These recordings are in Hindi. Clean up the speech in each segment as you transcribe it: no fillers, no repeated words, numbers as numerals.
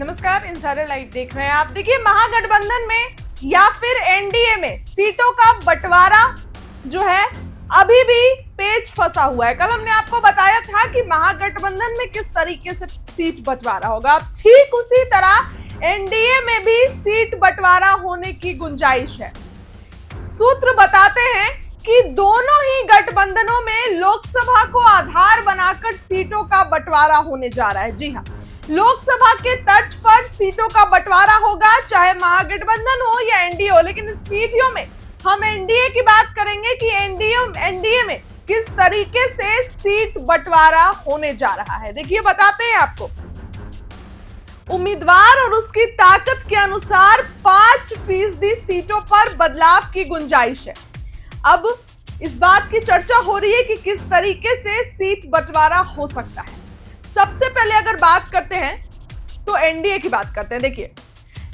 नमस्कार, इंसाइडर लाइव देख रहे हैं आप। देखिए, महागठबंधन में या फिर एनडीए में सीटों का बंटवारा जो है अभी भी पेच फंसा हुआ है। कल हमने आपको बताया था कि महागठबंधन में किस तरीके से सीट बंटवारा होगा। अब ठीक उसी तरह एनडीए में भी सीट बंटवारा होने की गुंजाइश है। सूत्र बताते हैं कि दोनों ही गठबंधनों में लोकसभा को आधार बनाकर सीटों का बंटवारा होने जा रहा है। जी हां, लोकसभा के तर्ज पर सीटों का बंटवारा होगा, चाहे महागठबंधन हो या एनडीए हो। लेकिन इस वीडियो में हम एनडीए की बात करेंगे कि एनडीए में किस तरीके से सीट बंटवारा होने जा रहा है। देखिए, बताते हैं आपको। उम्मीदवार और उसकी ताकत के अनुसार 5% सीटों पर बदलाव की गुंजाइश है। अब इस बात की चर्चा हो रही है कि किस तरीके से सीट बंटवारा हो सकता है। सबसे पहले अगर बात करते हैं तो एनडीए की बात करते हैं। देखिए,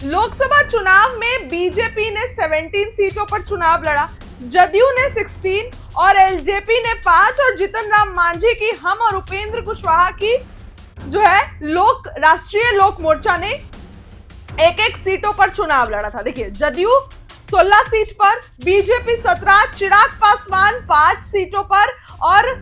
लोकसभा चुनाव में बीजेपी ने 17 सीटों पर चुनाव लड़ा, जदयू ने 16 और एलजेपी ने 5 और जीतन राम मांझी की हम और उपेंद्र कुशवाहा की जो है राष्ट्रीय लोक मोर्चा ने एक सीटों पर चुनाव लड़ा था। देखिए, जदयू 16 सीट पर, बीजेपी 17, चिराग पासवान 5 सीटों पर और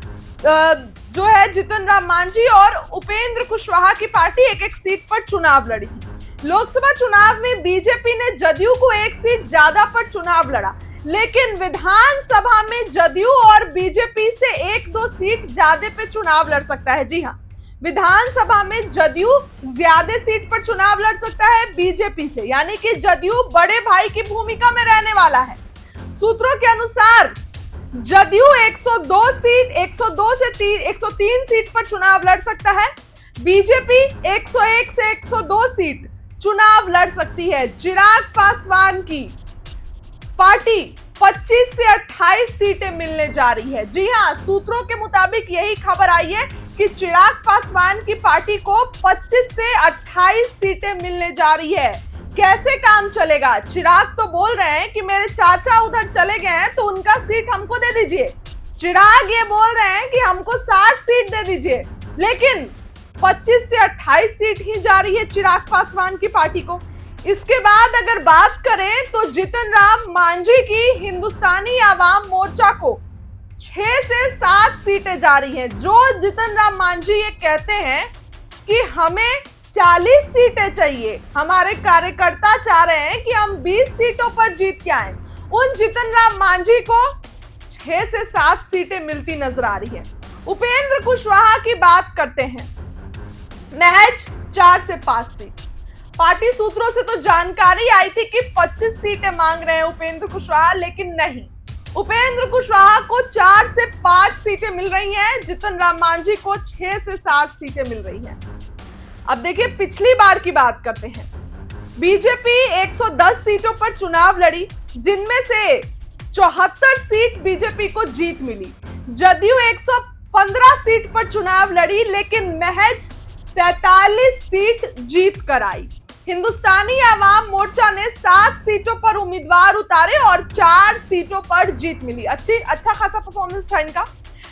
जो है जीतन राम मांझी और उपेंद्र कुशवाहा की पार्टी एक सीट पर चुनाव लड़ी थी। लोकसभा चुनाव में बीजेपी ने जदयू को 1 सीट ज्यादा पर चुनाव लड़ा, लेकिन विधानसभा में जदयू और बीजेपी से 1-2 सीट ज्यादा पे चुनाव लड़ सकता है। जी हां, विधानसभा में जदयू ज्यादा सीट पर चुनाव लड़ सकता है बीजेपी से, यानी कि जदयू बड़े भाई की भूमिका में रहने वाला है। सूत्रों के अनुसार जदयू 102 से 103 सीट पर चुनाव लड़ सकता है, बीजेपी 101 से 102 सीट चुनाव लड़ सकती है। चिराग पासवान की पार्टी 25 से 28 सीटें मिलने जा रही है। जी हां, सूत्रों के मुताबिक यही खबर आई है कि चिराग पासवान की पार्टी को 25 से 28 सीटें मिलने जा रही है। कैसे काम चलेगा? चिराग तो बोल रहे हैं कि मेरे चाचा उधर चले गए हैं तो उनका सीट हमको दे दीजिए। चिराग ये बोल रहे हैं कि हमको 60 सीट दे दीजिए, लेकिन 25 से 28 सीट ही जा रही है चिराग पासवान की पार्टी को। इसके बाद अगर बात करें तो जीतन राम मांझी की हिंदुस्तानी आवाम मोर्चा को 6 से 7 सीटें जा रही हैं। जो जीतन राम मांझी ये कहते हैं कि हमें 40 सीटें चाहिए, हमारे कार्यकर्ता चाह रहे हैं कि हम 20 सीटों पर जीत के आए, उन जीतन राम मांझी को 6 से 7 सीटें मिलती नजर आ रही है। उपेंद्र कुशवाहा की बात करते हैं, महज 4 से 5 सीट। पार्टी सूत्रों से तो जानकारी आई थी कि 25 सीटें मांग रहे हैं उपेंद्र कुशवाहा, लेकिन नहीं, उपेंद्र कुशवाहा को 4 से 5 सीटें मिल रही हैं, जीतन राम मांझी को 6 से 7 सीटें मिल रही हैं। अब देखिए, पिछली बार की बात करते हैं। बीजेपी 110 सीटों पर चुनाव लड़ी, जिनमें से 74 सीट बीजेपी को जीत मिली। जदयू 115 सीट पर चुनाव लड़ी, लेकिन महज 43 सीट जीत कर आई। हिंदुस्तानी आवाम मोर्चा ने 7 सीटों पर उम्मीदवार उतारे और 4 सीटों पर जीत मिली। अच्छा खासा परफॉर्मेंस था इनका।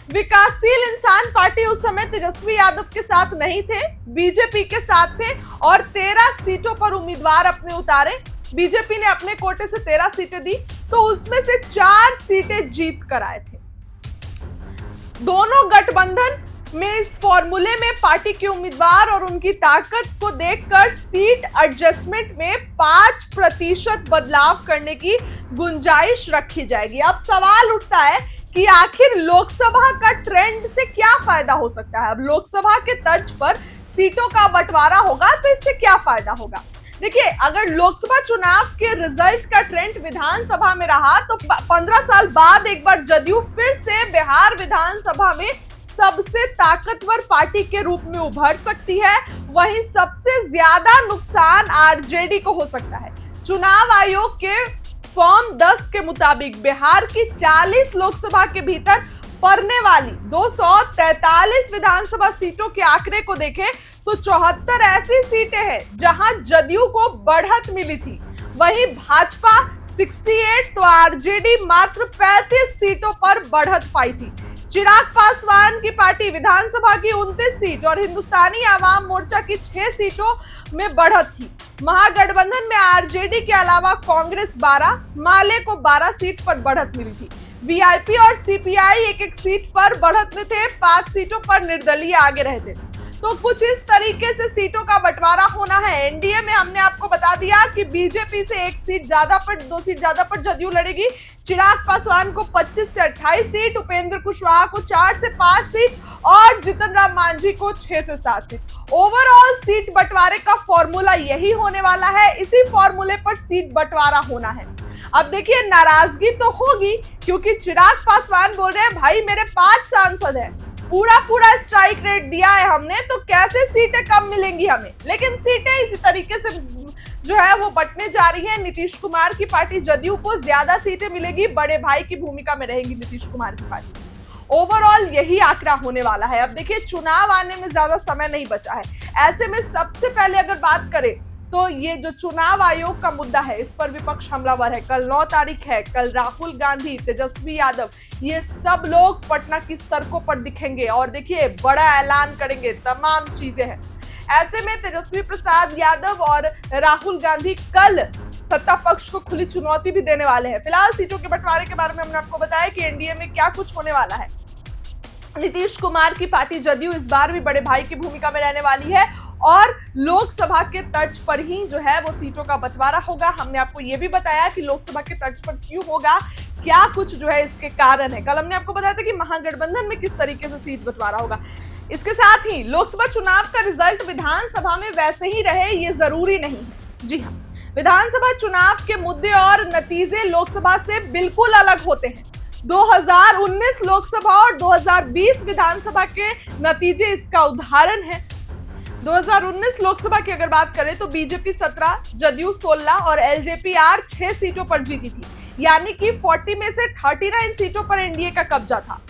विकासशील इंसान पार्टी उस समय तेजस्वी यादव के साथ नहीं थे, बीजेपी के साथ थे और 13 सीटों पर उम्मीदवार अपने उतारे। बीजेपी ने अपने कोटे से 13 सीटें दी, तो उसमें से 4 सीटें जीत कर आए थे। दोनों गठबंधन में इस फॉर्मूले में पार्टी के उम्मीदवार और उनकी ताकत को देखकर सीट एडजस्टमेंट में 5% बदलाव करने की गुंजाइश रखी जाएगी। अब सवाल उठता है कि आखिर लोकसभा का ट्रेंड से क्या फायदा हो सकता है। अब लोकसभा के तर्ज पर सीटों का बंटवारा होगा तो इससे क्या फायदा होगा? देखिए, अगर लोकसभा चुनाव के रिजल्ट का ट्रेंड विधानसभा में रहा तो 15 साल बाद एक बार जदयू फिर से बिहार विधानसभा में सबसे ताकतवर पार्टी के रूप में उभर सकती है। वहीं सबसे ज्यादा नुकसान आरजेडी को हो सकता है। चुनाव आयोग के फॉर्म 10 के मुताबिक बिहार की 40 लोकसभा के भीतर पड़ने वाली 243 विधानसभा सीटों के आंकड़े को देखें तो 74 ऐसी सीटें हैं जहां जदयू को बढ़त मिली थी, वहीं भाजपा 68 तो आरजेडी मात्र 35 सीटों पर बढ़त पाई थी। चिराग पासवान की पार्टी विधानसभा की 29 सीट और हिंदुस्तानी आवाम मोर्चा की 6 सीटों में बढ़त थी। महागठबंधन में आरजेडी के अलावा कांग्रेस 12, माले को 12 सीट पर बढ़त मिली थी। वीआईपी और सीपीआई एक एक सीट पर बढ़त में थे, 5 सीटों पर निर्दलीय आगे रहे थे। तो कुछ इस तरीके से सीटों का बंटवारा होना है। एनडीए में हमने आपको बता दिया कि बीजेपी से 1 सीट ज्यादा पर 2 सीट ज्यादा पर जदयू लड़ेगी। चिराग पासवान को 25 से 28 सीट, उपेंद्र कुशवाहा को 4 से 5 सीट और जीतन राम मांझी को 6 से 7 सीट। ओवरऑल सीट बंटवारे का फॉर्मूला यही होने वाला है, इसी फॉर्मूले पर सीट बंटवारा होना है। अब देखिए, नाराजगी तो होगी क्योंकि चिराग पासवान बोल रहे हैं भाई मेरे 5 सांसद हैं, पूरा स्ट्राइक रेट दिया है हमने, तो कैसे सीटें कम मिलेंगी हमें। लेकिन सीटें इसी तरीके से जो है वो बंटने जा रही है। नीतीश कुमार की पार्टी जदयू को ज्यादा सीटें मिलेगी, बड़े भाई की भूमिका में रहेगी नीतीश कुमार की पार्टी। ओवरऑल यही आंकड़ा होने वाला है। अब देखिए, चुनाव आने में ज्यादा समय नहीं बचा है। ऐसे में सबसे पहले अगर बात करें तो ये जो चुनाव आयोग का मुद्दा है, इस पर विपक्ष हमलावर है। कल 9 तारीख है, कल राहुल गांधी, तेजस्वी यादव, ये सब लोग पटना की सड़कों पर दिखेंगे और देखिए बड़ा ऐलान करेंगे, तमाम चीजें हैं। ऐसे में तेजस्वी प्रसाद यादव और राहुल गांधी कल सत्ता पक्ष को खुली चुनौती भी देने वाले हैं। फिलहाल सीटों के बंटवारे के बारे में हमने आपको बताया कि एनडीए में क्या कुछ होने वाला है। नीतीश कुमार की पार्टी जदयू इस बार भी बड़े भाई की भूमिका में रहने वाली है और लोकसभा के तर्ज पर ही जो है वो सीटों का बंटवारा होगा। हमने आपको ये भी बताया कि लोकसभा के तर्ज पर क्यों होगा, क्या कुछ जो है इसके कारण है। कल हमने आपको बताया था कि महागठबंधन में किस तरीके से सीट बंटवारा होगा। इसके साथ ही लोकसभा चुनाव का रिजल्ट विधानसभा में वैसे ही रहे ये जरूरी नहीं है। जी हाँ, विधानसभा चुनाव के मुद्दे और नतीजे लोकसभा से बिल्कुल अलग होते हैं। 2019 लोकसभा और 2020 विधानसभा के नतीजे इसका उदाहरण है। 2019 लोकसभा की अगर बात करें तो बीजेपी 17, जदयू 16 और एलजेपी 6 सीटों पर जीती थी, यानी कि 40 में से 39 सीटों पर एनडीए का कब्जा था।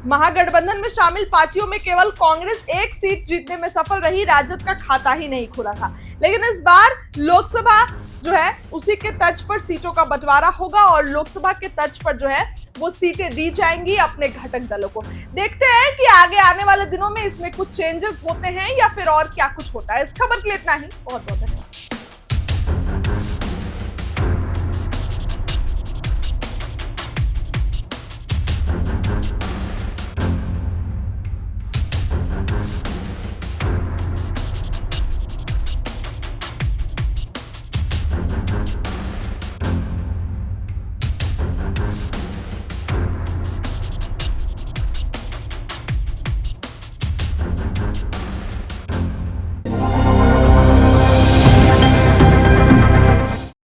महागठबंधन में शामिल पार्टियों में केवल कांग्रेस 1 सीट जीतने में सफल रही, राजद का खाता ही नहीं खुला था। लेकिन इस बार लोकसभा जो है उसी के तर्ज पर सीटों का बंटवारा होगा और लोकसभा के तर्ज पर जो है वो सीटें दी जाएंगी अपने घटक दलों को। देखते हैं कि आगे आने वाले दिनों में इसमें कुछ चेंजेस होते हैं या फिर और क्या कुछ होता है। इस खबर के लिए इतना ही। बहुत बहुत धन्यवाद।